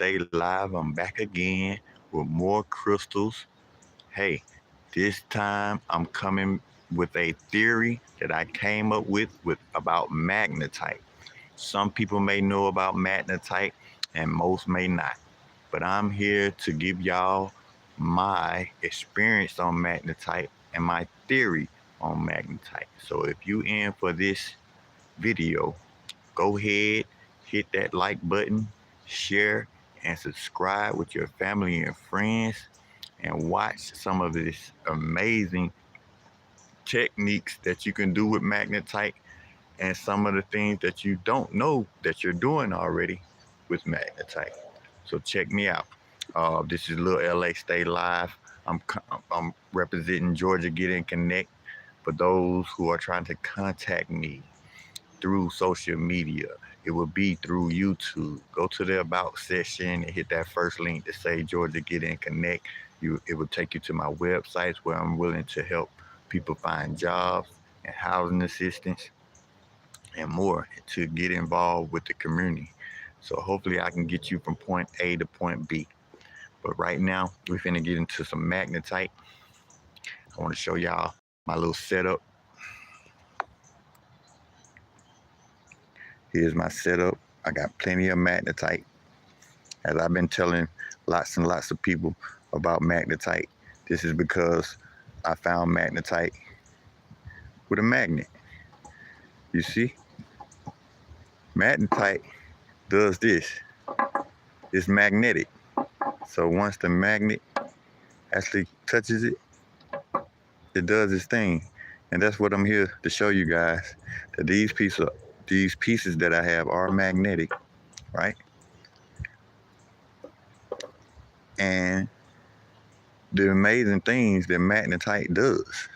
Stay Live. I'm back again with more crystals. Hey, this time I'm coming with a theory that I came up with about magnetite. Some people may know about magnetite and most may not. But I'm here to give y'all my experience on magnetite and my theory on magnetite. So if you in for this video, go ahead, hit that like button, share, and subscribe with your family and friends, and watch some of this amazing techniques that you can do with magnetite and some of the things that you don't know that you're doing already with magnetite. So check me out. This is Lil LA Stay Live. I'm representing Georgia Get In Connect for those who are trying to contact me through social media. It will be through YouTube. Go to the About section and hit that first link to say Georgia Get In Connect. It will take you to my websites where I'm willing to help people find jobs and housing assistance and more to get involved with the community. So hopefully I can get you from point A to point B. But right now, we're finna get into some magnetite. I want to show y'all my little setup. Here's my setup. I got plenty of magnetite. As I've been telling lots and lots of people about magnetite, this is because I found magnetite with a magnet. You see? Magnetite does this. It's magnetic. So once the magnet actually touches it, it does its thing. And that's what I'm here to show you guys, that these pieces that I have are magnetic, right? And the amazing things that magnetite does.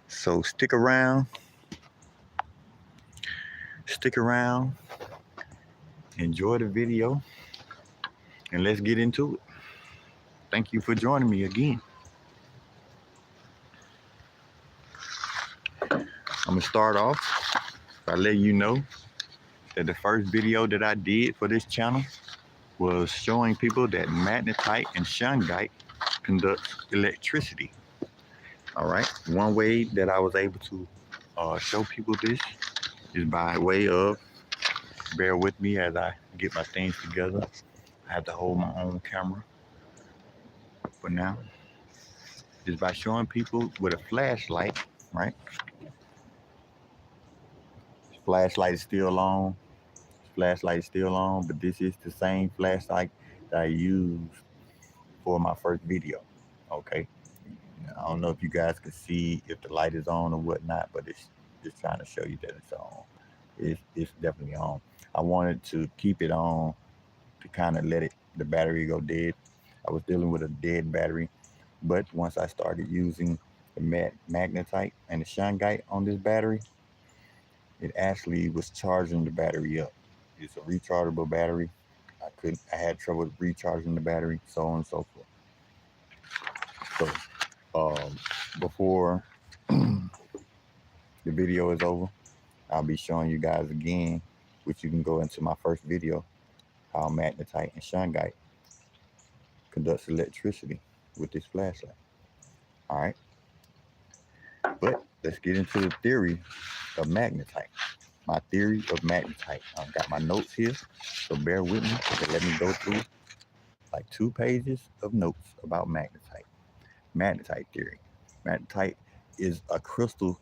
So stick around, enjoy the video, and let's get into it. Thank you for joining me again. I'm gonna start off by letting you know that the first video that I did for this channel was showing people that magnetite and shungite conducts electricity. All right, one way that I was able to show people this is by way of, bear with me as I get my things together. I have to hold my own camera for now. Is by showing people with a flashlight, right? Flashlight is still on. Flashlight is still on, but this is the same flashlight that I used for my first video. Okay. I don't know if you guys can see if the light is on or whatnot, but it's just trying to show you that it's on. It's definitely on. I wanted to keep it on to kind of let the battery go dead. I was dealing with a dead battery, but once I started using the magnetite and the shungite on this battery, it actually was charging the battery up. It's a rechargeable battery. I had trouble recharging the battery, so on and so forth. So before the video is over, I'll be showing you guys again, which you can go into my first video, how magnetite and shungite conducts electricity with this flashlight. All right, but let's get into the theory of magnetite. My theory of magnetite. I've got my notes here, so bear with me and let me go through like 2 pages of notes about magnetite. Magnetite theory. Magnetite is a crystal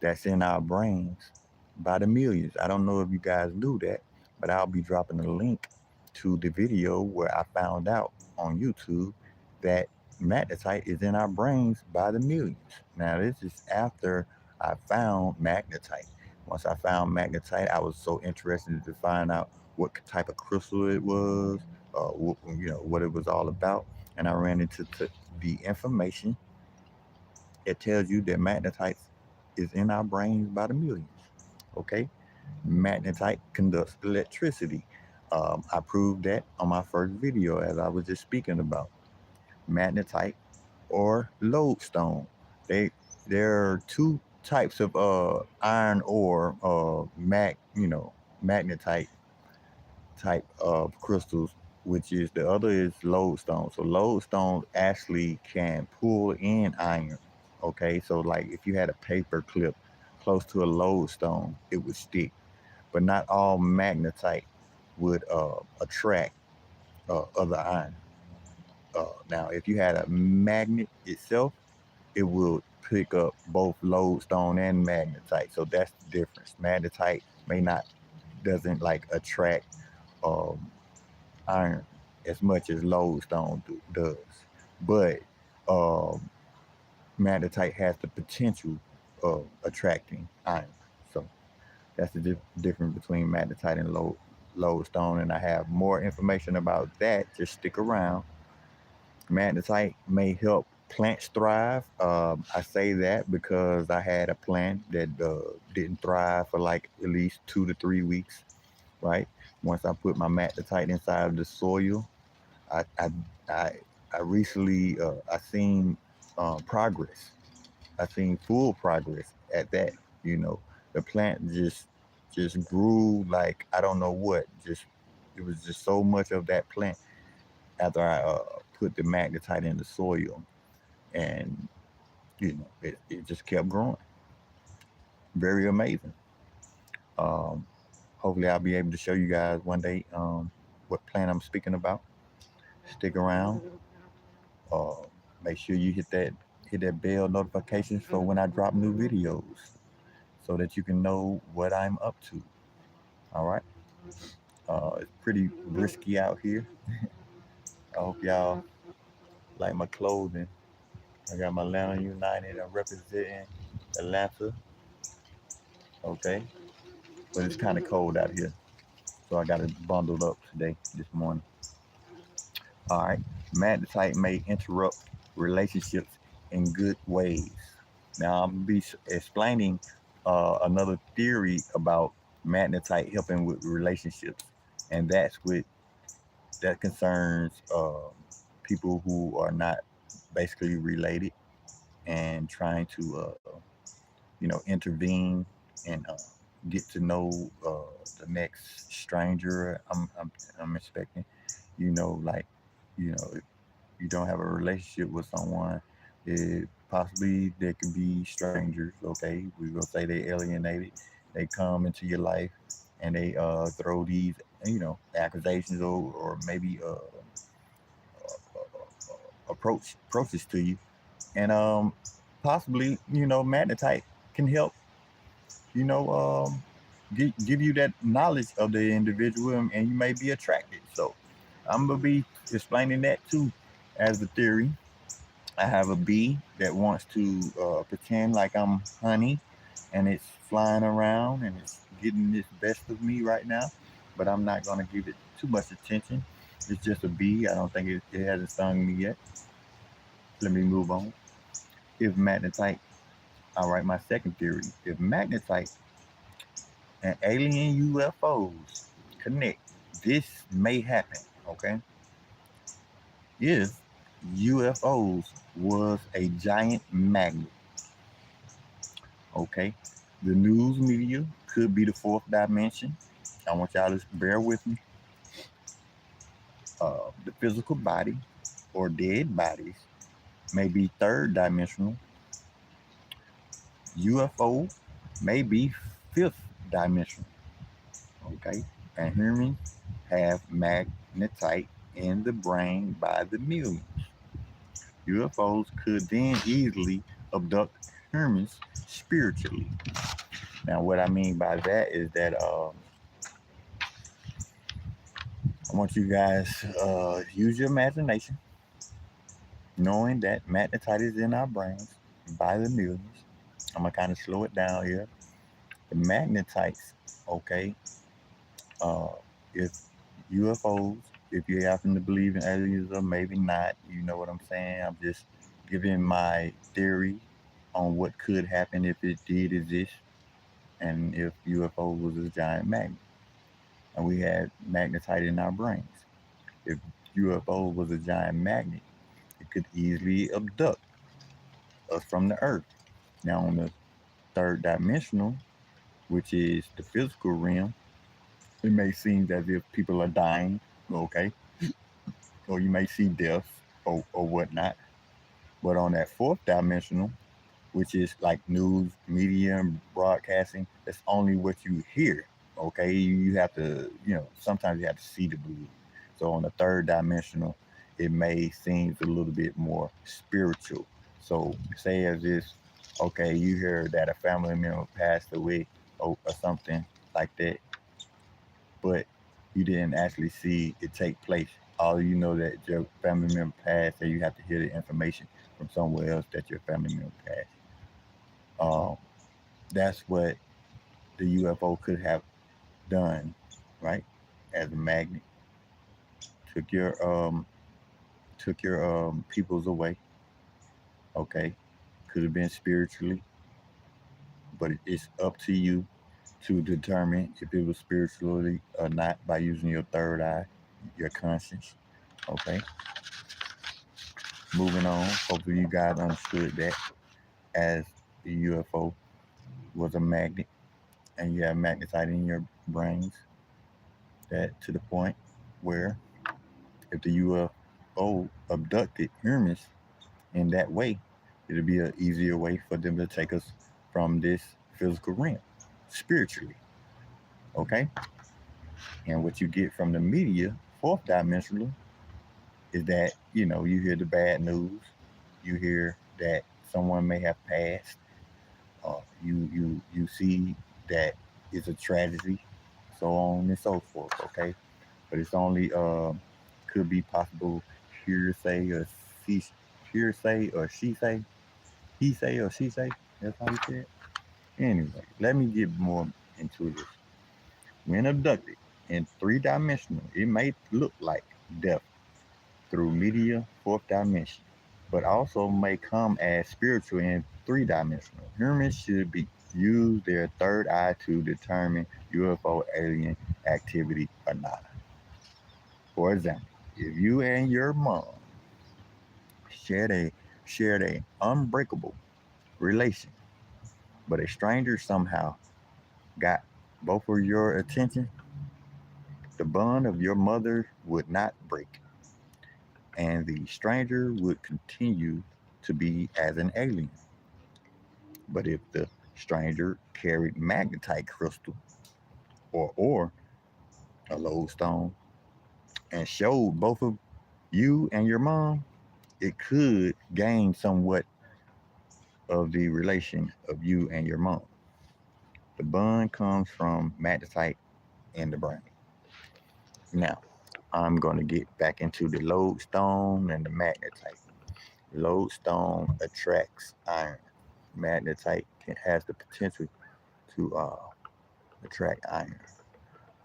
that's in our brains by the millions. I don't know if you guys knew that, but I'll be dropping a link to the video where I found out on YouTube that magnetite is in our brains by the millions. Now, this is after I found magnetite. Once I found magnetite, I was so interested to find out what type of crystal it was, what it was all about. And I ran into the information. It tells you that magnetite is in our brains by the millions. Okay, magnetite conducts electricity. I proved that on my first video, as I was just speaking about. Magnetite or lodestone. There are 2 types of iron ore magnetite type of crystals which is the other is lodestone. So lodestone actually can pull in iron. Okay, so like if you had a paper clip close to a lodestone, it would stick. But not all magnetite would attract other iron. Now, if you had a magnet itself, it will pick up both lodestone and magnetite. So that's the difference. Magnetite may not doesn't like attract um, iron as much as lodestone does, but um, magnetite has the potential of attracting iron. So that's the difference between magnetite and lodestone. And I have more information about that. Just stick around. Magnetite may help plants thrive. I say that because I had a plant that didn't thrive for like at least 2 to 3 weeks, right? Once I put my magnetite inside of the soil, I I I, I recently I seen progress. I seen full progress at that. You know, the plant just grew like I don't know what. Just it was just so much of that plant after I put the magnetite in the soil, and it just kept growing. Very amazing. Um, Hopefully, I'll be able to show you guys one day what plant I'm speaking about. Stick around. Uh, Make sure you hit that bell notifications for when I drop new videos, so that you can know what I'm up to. All right. It's pretty brisky out here. I hope y'all like my clothing. I got my Atlanta United. I'm representing Atlanta. Okay, but it's kind of cold out here, so I got it bundled up today, this morning. All right, magnetite may interrupt relationships in good ways. Now I'm gonna be explaining another theory about magnetite helping with relationships, and that concerns people who are not basically related and trying to intervene and get to know the next stranger. I'm expecting, like, if you don't have a relationship with someone, possibly there could be strangers. Okay, we will say they alienated. They come into your life and they throw these, accusations or maybe approaches to you, and possibly, magnetite can help, you know, give you that knowledge of the individual, and you may be attracted. So I'm gonna be explaining that too as a theory. I have a bee that wants to pretend like I'm honey, and it's flying around and it's getting this best of me right now. But I'm not gonna give it too much attention. It's just a bee. I don't think it hasn't stung me yet. Let me move on. If magnetite, all right, my second theory. If magnetite and alien UFOs connect, this may happen. Okay, if UFOs was a giant magnet, okay, the news media could be the fourth dimension. I want y'all to bear with me. The physical body or dead bodies may be third dimensional. UFO may be fifth dimensional. Okay, and humans have magnetite in the brain by the millions. UFOs could then easily abduct humans spiritually. Now, what I mean by that is that I want you guys use your imagination, knowing that magnetite is in our brains by the millions. I'm gonna kind of slow it down here. The magnetites, okay, uh, if UFOs, if you happen to believe in aliens or maybe not, you know what I'm saying. I'm just giving my theory on what could happen if it did exist, and if UFO was a giant magnet and we had magnetite in our brains. If UFO was a giant magnet, it could easily abduct us from the Earth. Now, on the third dimensional, which is the physical realm, it may seem as if people are dying, okay? or you may see death or whatnot. But on that fourth dimensional, which is like news, media, and broadcasting, that's only what you hear. Okay, you have to, sometimes you have to see the blue. So on the third dimensional, it may seem a little bit more spiritual. So say as this, okay, you hear that a family member passed away or something like that, but you didn't actually see it take place. All you know that your family member passed, and you have to hear the information from somewhere else that your family member passed. Um, that's what the UFO could have done, right? As a magnet, took your um took your peoples away. Okay, could have been spiritually, but it's up to you to determine if it was spiritually or not by using your third eye, your conscience. Okay, moving on. Hopefully, you guys understood that as the UFO was a magnet, and you have magnetite in your brains. That to the point where if the UFO abducted humans in that way, it'll be an easier way for them to take us from this physical realm spiritually. Okay? And what you get from the media, fourth dimensional, is that, you hear the bad news, you hear that someone may have passed, you see that it's a tragedy, so on and so forth, okay? But it's only could be possible hearsay or she hearsay or she say, he say or she say. That's how he said. Anyway, let me get more into this. When abducted in three dimensional, it may look like death through media fourth dimension, but also may come as spiritual in three dimensional. Humans should be use their third eye to determine UFO alien activity or not. For example, if you and your mom shared a shared a unbreakable relation, but a stranger somehow got both of your attention, the bond of your mother would not break, and the stranger would continue to be as an alien. But if the stranger carried magnetite crystal or a lodestone and showed both of you and your mom, it could gain somewhat of the relation of you and your mom. The bond comes from magnetite in the brain. Now, I'm going to get back into the lodestone and the magnetite. Lodestone attracts iron. Magnetite has the potential to attract iron.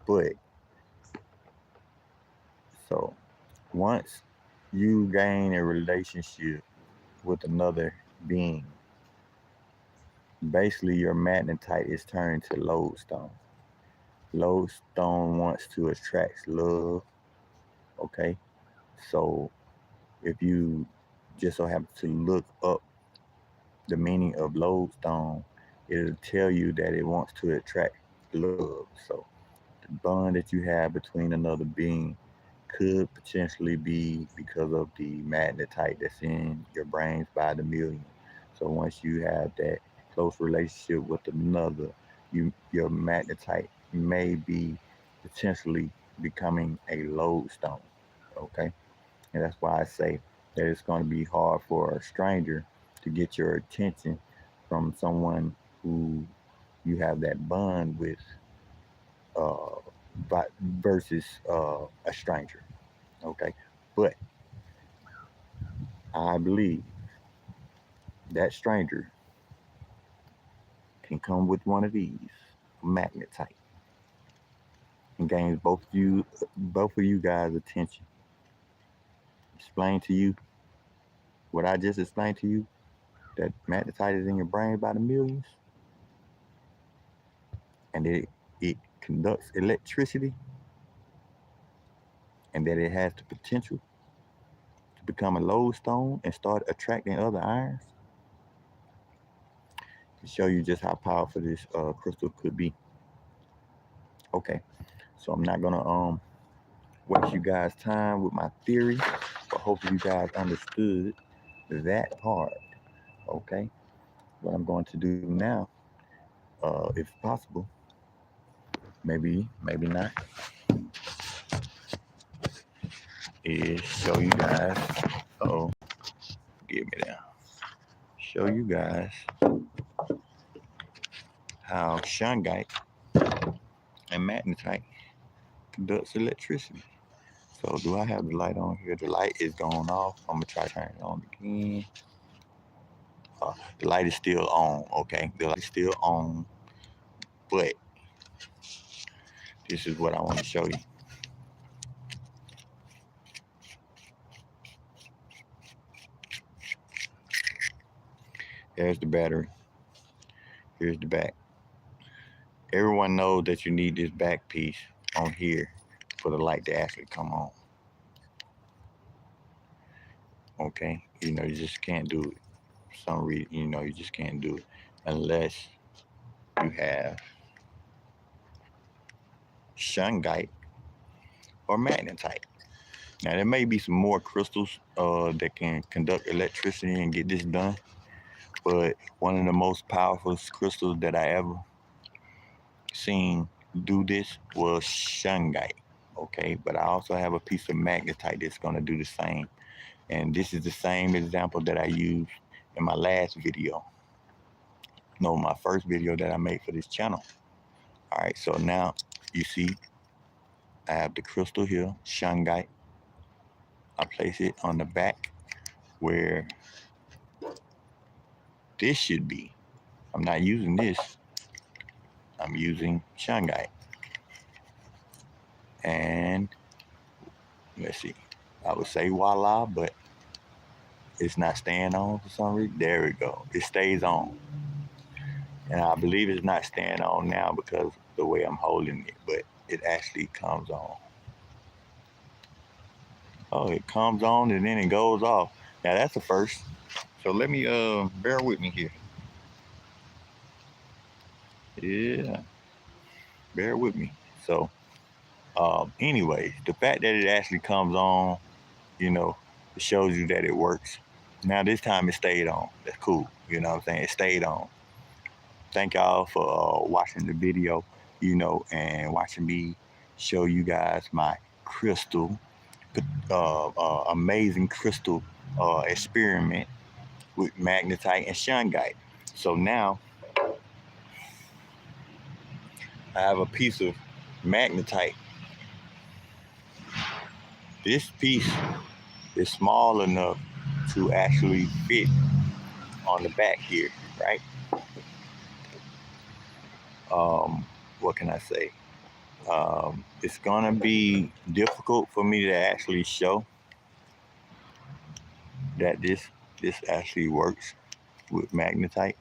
But so once you gain a relationship with another being, basically your magnetite is turned to lodestone. Lodestone wants to attract love. Okay, so if you just so happen to look up the meaning of lodestone, it'll tell you that it wants to attract love. So the bond that you have between another being could potentially be because of the magnetite that's in your brains by the million. So once you have that close relationship with another, your magnetite may be potentially becoming a lodestone. Okay, and that's why I say that it's going to be hard for a stranger to get your attention from someone who you have that bond with, uh, but versus a stranger. Okay, but I believe that stranger can come with one of these magnetite and gains both of you guys' attention. Explain to you what I just explained to you. That magnetite is in your brain by the millions, and it conducts electricity, and that it has the potential to become a lodestone and start attracting other irons. To show you just how powerful this crystal could be. Okay, so I'm not gonna waste you guys' time with my theory, but hopefully you guys understood that part. Okay, what I'm going to do now, if possible, maybe not, is show you guys. Oh, give me that. Show you guys how shungite and magnetite conducts electricity. So do I have the light on here? The light is going off. I'm gonna try to turn it on again. The light is still on. Okay, the light is still on, but this is what I want to show you. There's the battery. Here's the back. Everyone knows that you need this back piece on here for the light to actually come on. Okay, you just can't do it. For some reason, you just can't do it unless you have shungite or magnetite. Now there may be some more crystals that can conduct electricity and get this done, but one of the most powerful crystals that I ever seen do this was shungite. Okay, but I also have a piece of magnetite that's going to do the same, and this is the same example that I used in my last video. No, my first video that I made for this channel. All right, so now you see I have the crystal here, shungite. I place it on the back where this should be. I'm not using this. I'm using shungite. And let's see. I would say voila, but it's not staying on for some reason. There we go. It stays on. And I believe it's not staying on now because the way I'm holding it, but it actually comes on. Oh, it comes on and then it goes off. Now that's the first. So let me bear with me here. Yeah, bear with me. So anyways, the fact that it actually comes on, it shows you that it works. Now this time it stayed on. That's cool. You know what I'm saying? It stayed on. Thank y'all for watching the video, and watching me show you guys my crystal, amazing crystal experiment with magnetite and shungite. So now I have a piece of magnetite. This piece is small enough to actually fit on the back here, right? What can I say? It's gonna be difficult for me to actually show that this actually works with magnetite.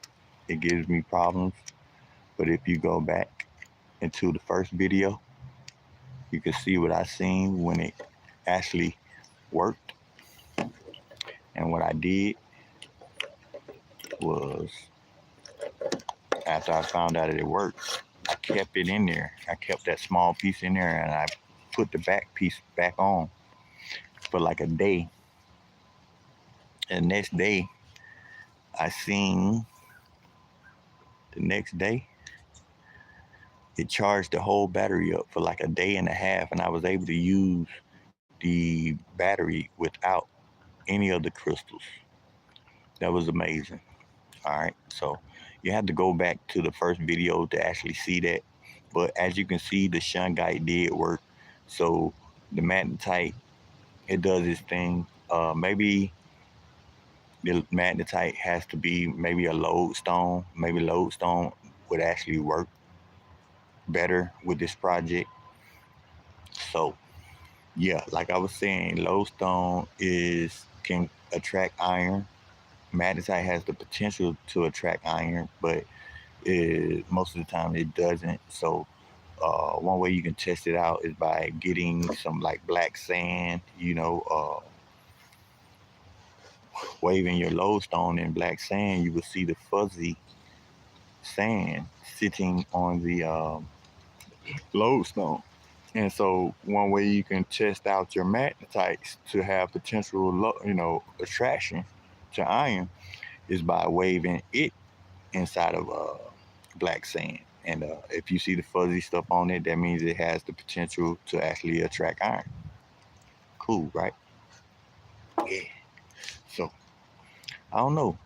It gives me problems, but if you go back into the first video, you can see what I seen when it actually worked. And what I did was, after I found out that it worked, I kept it in there. I kept that small piece in there and I put the back piece back on for like a day. And next day, the next day, it charged the whole battery up for like a day and a half, and I was able to use the battery without any of the crystals. That was amazing. All right, so you have to go back to the first video to actually see that. But as you can see, the shungite did work. So the magnetite, it does its thing. Maybe the magnetite has to be maybe a lodestone. Maybe lodestone would actually work better with this project. So yeah, like I was saying, lodestone can attract iron. Magnetite has the potential to attract iron, but most of the time it doesn't. So one way you can test it out is by getting some like black sand, waving your lodestone in black sand, you will see the fuzzy sand sitting on the lodestone. And so one way you can test out your magnetites to have potential, attraction to iron is by waving it inside of black sand. And if you see the fuzzy stuff on it, that means it has the potential to actually attract iron. Cool, right? Yeah. So I don't know.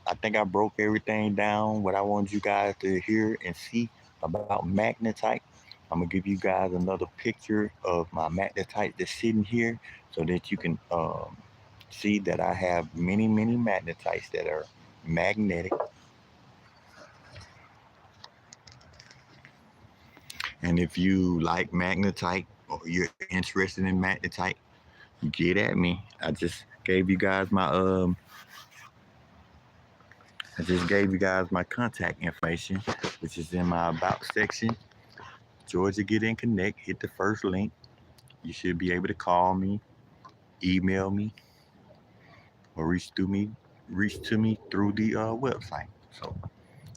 I think I broke everything down what I wanted you guys to hear and see about magnetite. I'm gonna give you guys another picture of my magnetite that's sitting here so that you can see that I have many, many magnetites that are magnetic. And if you like magnetite or you're interested in magnetite, get at me. I just gave you guys my contact information, which is in my about section. Georgia Get In Connect. Hit the first link. You should be able to call me, email me, or reach to me through the website. So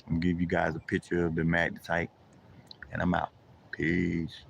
I'm gonna give you guys a picture of the magnetite, and I'm out. Peace.